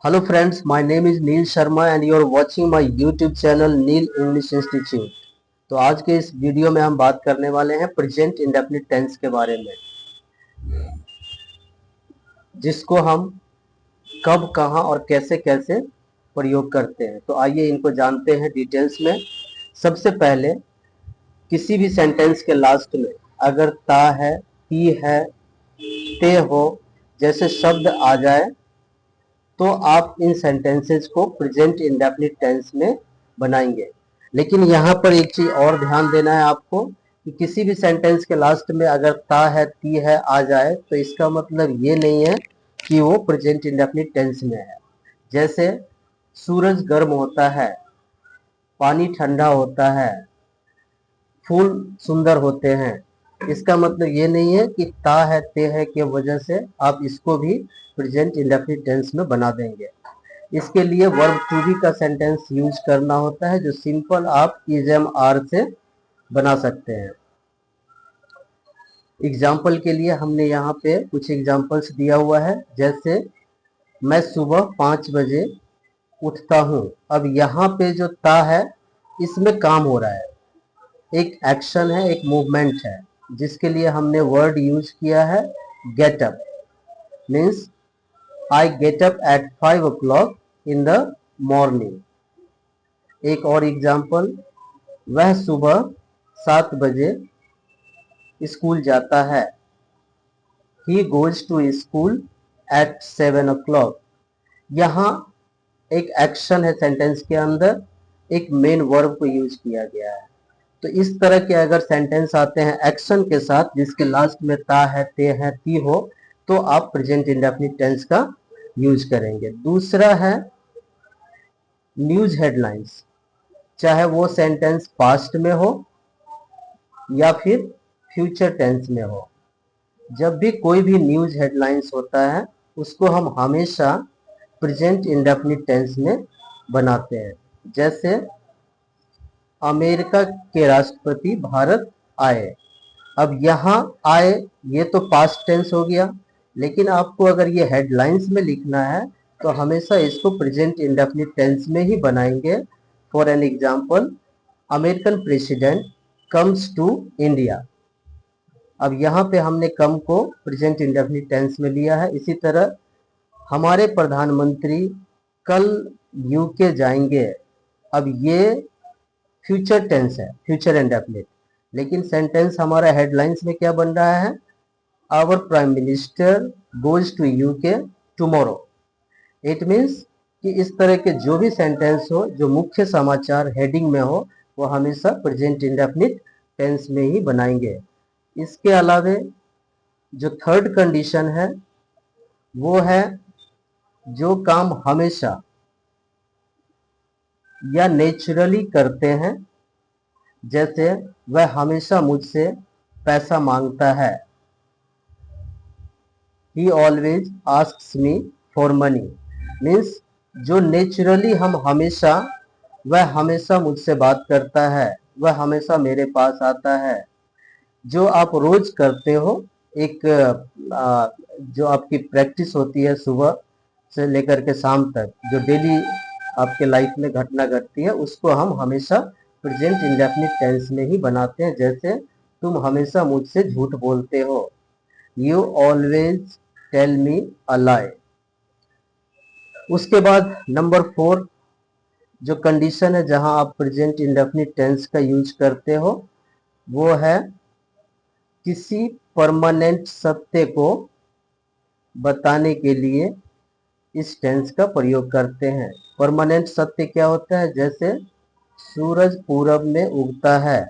Hello friends, my name is Neil Sharma and you are watching my YouTube channel Neil English Institute। तो आज के इस video में हम बात करने वाले हैं प्रेजेंट इंडेफिनिट टेंस के बारे में, जिसको हम कब, कहां और कैसे कैसे प्रयोग करते हैं। तो आइए इनको जानते हैं डिटेल्स में। सबसे पहले किसी भी सेंटेंस के लास्ट में अगर ता है, ती है, ते हो जैसे शब्द आ जाए तो आप इन सेंटेंसेस को प्रेजेंट इंडेफिनिट टेंस में बनाएंगे। लेकिन यहाँ पर एक चीज और ध्यान देना है आपको कि किसी भी सेंटेंस के लास्ट में अगर ता है, ती है आ जाए तो इसका मतलब ये नहीं है कि वो प्रेजेंट इंडेफिनिट टेंस में है। जैसे सूरज गर्म होता है, पानी ठंडा होता है, फूल सुंदर होते हैं। इसका मतलब ये नहीं है कि ता है, ते है की वजह से आप इसको भी प्रेजेंट इंडेफिनिट टेंस में बना देंगे। इसके लिए वर्ब टू बी का सेंटेंस यूज करना होता है, जो सिंपल आप इज एम आर से बना सकते हैं। एग्जाम्पल के लिए हमने यहाँ पे कुछ एग्जाम्पल्स दिया हुआ है। जैसे मैं सुबह 5 बजे उठता हूँ। अब यहाँ पे जो ता है इसमें काम हो रहा है, एक एक्शन है, एक मूवमेंट है, जिसके लिए हमने वर्ड यूज किया है get up. Means I get up at 5 o'clock in the morning. एक और एग्जाम्पल, वह सुबह 7 बजे स्कूल जाता है। He goes to school eight 7 o'clock। यहाँ एक एक्शन है सेंटेंस के अंदर, एक मेन वर्ब को यूज किया गया है। तो इस तरह के अगर सेंटेंस आते हैं एक्शन के साथ जिसके लास्ट में ता है, ते है, ती हो, तो आप प्रेजेंट इंडेफिनिट टेंस का यूज करेंगे। दूसरा है न्यूज हेडलाइंस। चाहे वो सेंटेंस पास्ट में हो या फिर फ्यूचर टेंस में हो, जब भी कोई भी न्यूज हेडलाइंस होता है उसको हम हमेशा प्रेजेंट इंडेफिनिट टेंस में बनाते हैं। जैसे अमेरिका के राष्ट्रपति भारत आए। अब यहाँ आए ये तो पास्ट टेंस हो गया, लेकिन आपको अगर ये हेडलाइंस में लिखना है तो हमेशा इसको प्रेजेंट इंडेफिनिट टेंस में ही बनाएंगे। For an example, American president comes to India. अब यहाँ पे हमने कम को प्रेजेंट इंडेफिनिट टेंस में लिया है। इसी तरह हमारे प्रधानमंत्री कल यूके जाएंगे। अब ये फ्यूचर टेंस है, फ्यूचर इंडेफिनिट, लेकिन सेंटेंस हमारा हेडलाइंस में क्या बन रहा है, our prime minister goes to UK tomorrow. It means कि इस तरह के जो भी सेंटेंस हो जो मुख्य समाचार हेडिंग में हो वो हमेशा प्रेजेंट इंडेफिनिट टेंस में ही बनाएंगे। इसके अलावे जो थर्ड कंडीशन है वो है जो काम हमेशा या नेचुरली करते हैं। जैसे वह हमेशा मुझसे पैसा मांगता है। He always asks me for money। Means जो नेचुरली हम हमेशा, वह हमेशा मुझसे बात करता है, वह हमेशा मेरे पास आता है। जो आप रोज करते हो, एक जो आपकी प्रैक्टिस होती है सुबह से लेकर के शाम तक, जो डेली आपके लाइफ में घटना घटती है, उसको हम हमेशा प्रेजेंट इंडेफिनिट टेंस में ही बनाते हैं। जैसे तुम हमेशा मुझसे झूठ बोलते हो। यू ऑलवेज टेल मी अ लाई। उसके बाद नंबर 4 जो कंडीशन है जहां आप प्रेजेंट इंडेफिनिट टेंस का यूज करते हो वो है किसी परमानेंट सत्य को बताने के लिए इस टेंस का प्रयोग करते हैं। परमानेंट सत्य क्या होता है, जैसे सूरज पूरब में उगता है।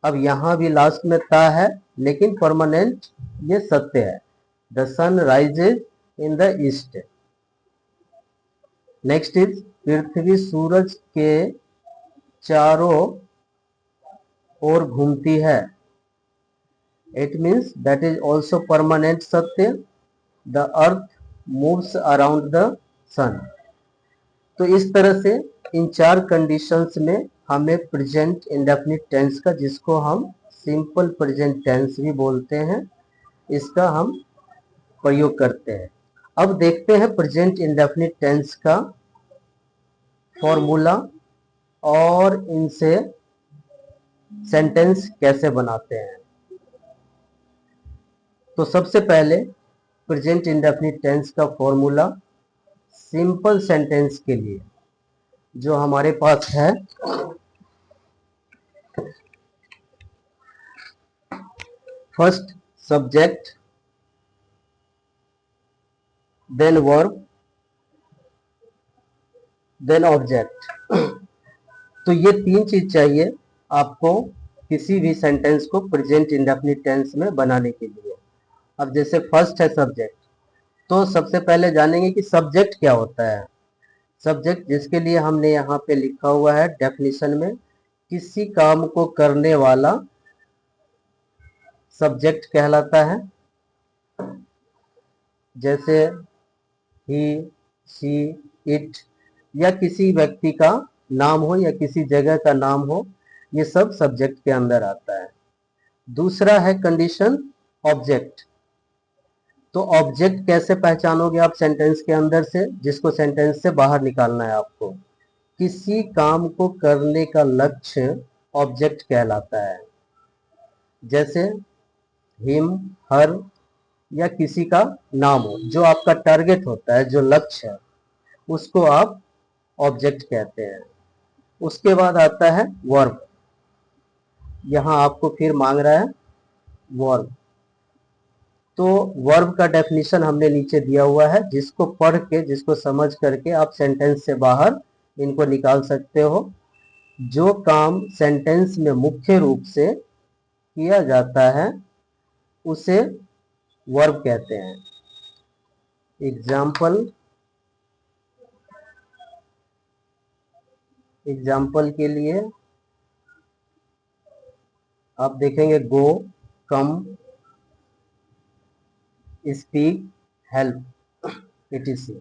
अब यहां भी लास्ट में ता है, लेकिन परमानेंट ये सत्य है। The sun rises in the east. Next is पृथ्वी सूरज के चारों ओर घूमती है। It means that is also permanent सत्य। The earth moves around the sun. तो इस तरह से इन 4 कंडीशंस में हमें प्रेजेंट इंडेफिनिट टेंस का, जिसको हम सिंपल प्रेजेंट टेंस भी बोलते हैं, इसका हम प्रयोग करते हैं। अब देखते हैं प्रेजेंट इंडेफिनिट टेंस का फॉर्मूला और इनसे सेंटेंस कैसे बनाते हैं। तो सबसे पहले प्रेजेंट इंडेफिनिट टेंस का फॉर्मूला सिंपल सेंटेंस के लिए जो हमारे पास है, first subject, then verb, then object. तो ये तीन चीज चाहिए आपको किसी भी सेंटेंस को प्रेजेंट इंडेफिनिट टेंस में बनाने के लिए। अब जैसे फर्स्ट है सब्जेक्ट, तो सबसे पहले जानेंगे कि सब्जेक्ट क्या होता है। सब्जेक्ट, जिसके लिए हमने यहाँ पे लिखा हुआ है डेफिनेशन में, किसी काम को करने वाला सब्जेक्ट कहलाता है। जैसे ही, शी, इट, या किसी व्यक्ति का नाम हो या किसी जगह का नाम हो, ये सब सब्जेक्ट के अंदर आता है। दूसरा है कंडीशन, ऑब्जेक्ट। तो ऑब्जेक्ट कैसे पहचानोगे आप सेंटेंस के अंदर से, जिसको सेंटेंस से बाहर निकालना है आपको। किसी काम को करने का लक्ष्य ऑब्जेक्ट कहलाता है। जैसे हिम, हर, या किसी का नाम हो, जो आपका टारगेट होता है, जो लक्ष्य है, उसको आप ऑब्जेक्ट कहते हैं। उसके बाद आता है वर्ब। यहां आपको फिर मांग रहा है वर्ब। तो वर्ब का डेफिनेशन हमने नीचे दिया हुआ है, जिसको पढ़ के, जिसको समझ करके आप सेंटेंस से बाहर इनको निकाल सकते हो। जो काम सेंटेंस में मुख्य रूप से किया जाता है उसे वर्ब कहते हैं। एग्जाम्पल के लिए आप देखेंगे गो, कम, स्पीक, हेल्प, etc।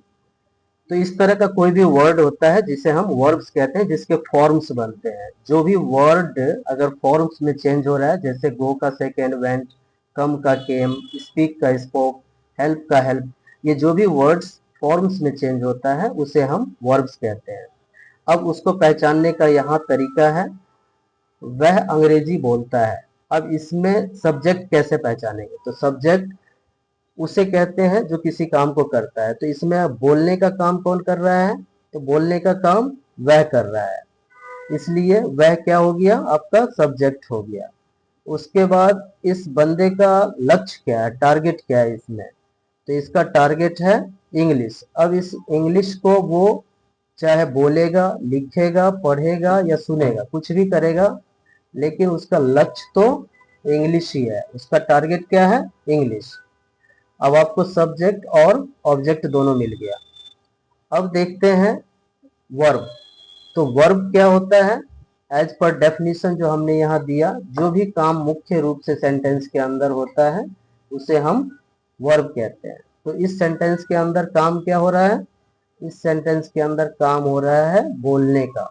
तो इस तरह का कोई भी वर्ड होता है जिसे हम वर्ब्स कहते हैं, जिसके फॉर्म्स बनते हैं। जो भी वर्ड अगर फॉर्म्स में चेंज हो रहा है, जैसे गो का सेकेंड वेंट, कम का केम, स्पीक का स्पोक, हेल्प का हेल्प, ये जो भी वर्ड्स फॉर्म्स में चेंज होता है उसे हम वर्ब्स कहते हैं। अब उसको पहचानने का यहाँ तरीका है, वह अंग्रेजी बोलता है। अब इसमें सब्जेक्ट कैसे पहचानेंगे, तो सब्जेक्ट उसे कहते हैं जो किसी काम को करता है। तो इसमें बोलने का काम कौन कर रहा है, तो बोलने का काम वह कर रहा है, इसलिए वह क्या हो गया, आपका सब्जेक्ट हो गया। उसके बाद इस बंदे का लक्ष्य क्या है, टारगेट क्या है इसमें, तो इसका टारगेट है इंग्लिश। अब इस इंग्लिश को वो चाहे बोलेगा, लिखेगा, पढ़ेगा या सुनेगा, कुछ भी करेगा, लेकिन उसका लक्ष्य तो इंग्लिश ही है। उसका टारगेट क्या है, इंग्लिश। अब आपको सब्जेक्ट और ऑब्जेक्ट दोनों मिल गया। अब देखते हैं वर्ब। तो वर्ब क्या होता है, एज पर डेफिनेशन जो हमने यहाँ दिया, जो भी काम मुख्य रूप से सेंटेंस के अंदर होता है उसे हम वर्ब कहते हैं। तो इस सेंटेंस के अंदर काम क्या हो रहा है, इस सेंटेंस के अंदर काम हो रहा है बोलने का।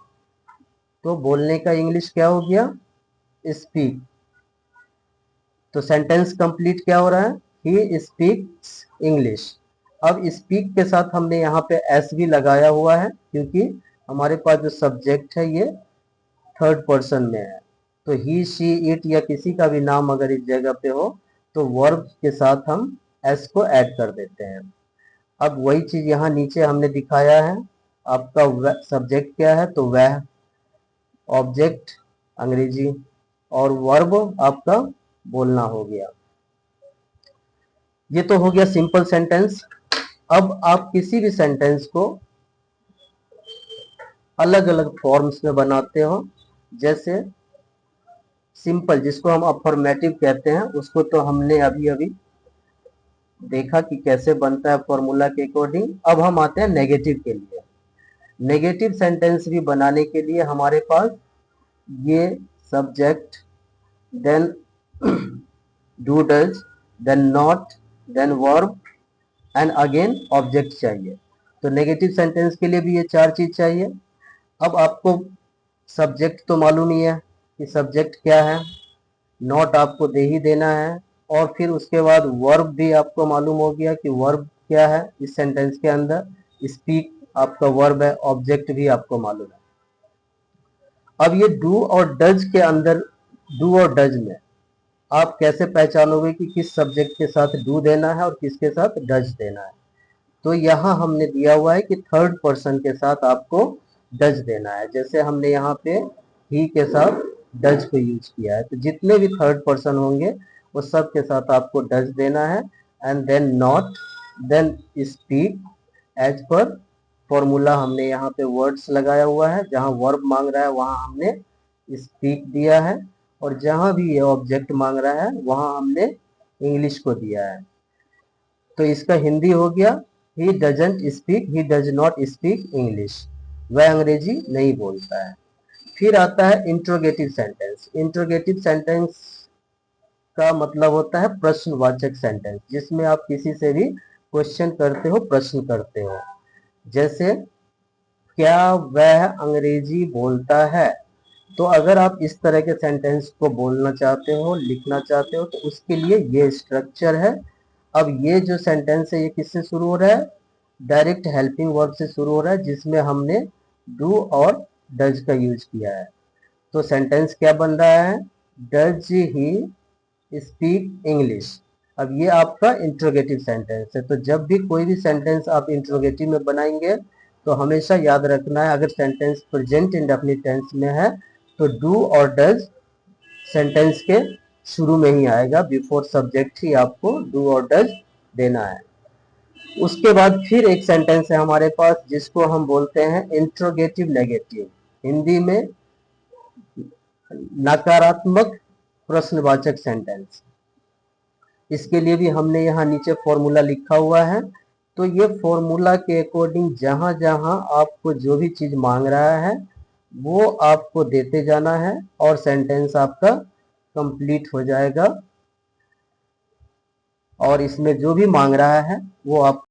तो बोलने का इंग्लिश क्या हो गया, स्पीक। तो सेंटेंस कंप्लीट क्या हो रहा है, ही स्पीक्स इंग्लिश। अब स्पीक के साथ हमने यहाँ पे एस भी लगाया हुआ है, क्योंकि हमारे पास जो सब्जेक्ट है ये थर्ड पर्सन में है। तो ही, शी, इट या किसी का भी नाम अगर इस जगह पे हो तो वर्ब के साथ हम एस को ऐड कर देते हैं। अब वही चीज यहाँ नीचे हमने दिखाया है। आपका सब्जेक्ट क्या है, तो वह, ऑब्जेक्ट अंग्रेजी, और वर्ब आपका बोलना हो गया। ये तो हो गया सिंपल सेंटेंस। अब आप किसी भी सेंटेंस को अलग अलग फॉर्म्स में बनाते हो। जैसे सिंपल, जिसको हम अफर्मेटिव कहते हैं, उसको तो हमने अभी अभी देखा कि कैसे बनता है फॉर्मूला के अकॉर्डिंग। अब हम आते हैं नेगेटिव के लिए। नेगेटिव सेंटेंस भी बनाने के लिए हमारे पास ये subject, then do does, then not, then verb and again object चाहिए। तो नेगेटिव सेंटेंस के लिए भी ये चार चीज चाहिए। अब आपको सब्जेक्ट तो मालूम ही है कि सब्जेक्ट क्या है, नॉट आपको दे ही देना है, और फिर उसके बाद वर्ब भी आपको मालूम हो गया कि वर्ब क्या है इस सेंटेंस के अंदर, स्पीक आपका वर्ब है, ऑब्जेक्ट भी आपको मालूम है। अब ये डू और डज के अंदर, डू और डज में आप कैसे पहचानोगे कि किस सब्जेक्ट के साथ डू देना है और किसके साथ डज देना है। तो यहाँ हमने दिया हुआ है कि थर्ड पर्सन के साथ आपको डज देना है। जैसे हमने यहाँ पे ही के साथ डज को यूज किया है, तो जितने भी थर्ड पर्सन होंगे वो सब के साथ आपको डज देना है। And then not, then speak, as per formula हमने यहाँ पे वर्ड्स लगाया हुआ है, जहाँ वर्ब मांग रहा है वहां हमने स्पीक दिया है, और जहां भी ये ऑब्जेक्ट मांग रहा है वहां हमने इंग्लिश को दिया है। तो इसका हिंदी हो गया, he doesn't speak, he does not speak English, वह अंग्रेजी नहीं बोलता है। फिर आता है इंट्रोगेटिव सेंटेंस। इंट्रोगेटिव सेंटेंस का मतलब होता है प्रश्नवाचक सेंटेंस, जिसमें आप किसी से भी क्वेश्चन करते हो, प्रश्न करते हो। जैसे क्या वह अंग्रेजी बोलता है। तो अगर आप इस तरह के सेंटेंस को बोलना चाहते हो, लिखना चाहते हो, तो उसके लिए ये स्ट्रक्चर है। अब ये जो सेंटेंस है ये किससे शुरू हो रहा है, डायरेक्ट हेल्पिंग वर्ब से शुरू हो रहा है, जिसमें हमने डू और डज का यूज किया है। तो सेंटेंस क्या बन रहा है, डज ही स्पीक इंग्लिश। अब ये आपका इंट्रोगेटिव सेंटेंस है। तो जब भी कोई भी सेंटेंस आप इंट्रोगेटिव में बनाएंगे तो हमेशा याद रखना है, अगर सेंटेंस प्रेजेंट इंडेफिनिट टेंस में है तो डू और डज सेंटेंस के शुरू में ही आएगा, बिफोर सब्जेक्ट ही आपको डू और डज देना है। उसके बाद फिर एक सेंटेंस है हमारे पास जिसको हम बोलते हैं इंट्रोगेटिव नेगेटिव, हिंदी में नकारात्मक प्रश्नवाचक सेंटेंस। इसके लिए भी हमने यहाँ नीचे फॉर्मूला लिखा हुआ है। तो ये फॉर्मूला के अकॉर्डिंग जहां जहां आपको जो भी चीज मांग रहा है वो आपको देते जाना है और सेंटेंस आपका कंप्लीट हो जाएगा। और इसमें जो भी मांग रहा है वो आप